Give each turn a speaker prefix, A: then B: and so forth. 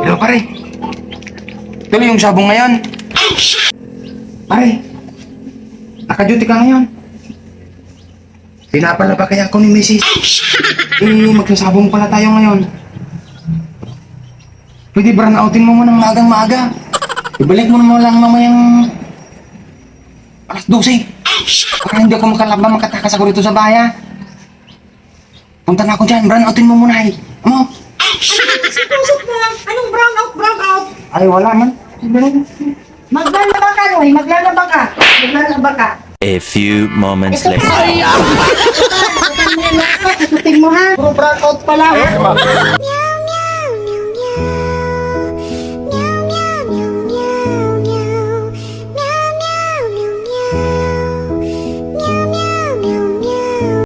A: Hello, pare. Tuloy yung sabong ngayon. Pare, naka-duty ka ngayon. Pinapalaba kaya ako ni Mrs. Magsasabong pala tayo ngayon. Pwede brown outin mo muna ng magang maaga. Ibalik mo naman lang mamayang alas 12. Para hindi ako makatakas ako dito sa bahay, ha? Punta na ako dyan, brown outin mo muna, eh. Ano?
B: Pusok mo lang. Anong brown out, brown out?
A: Ay, wala man.
B: Maglalaba ka, Noy. Maglalaba ka. Maglalaba ka.
C: A few moments
B: Ito
C: later.
B: pa. Ito mo ha. Puro brown out pala, ha?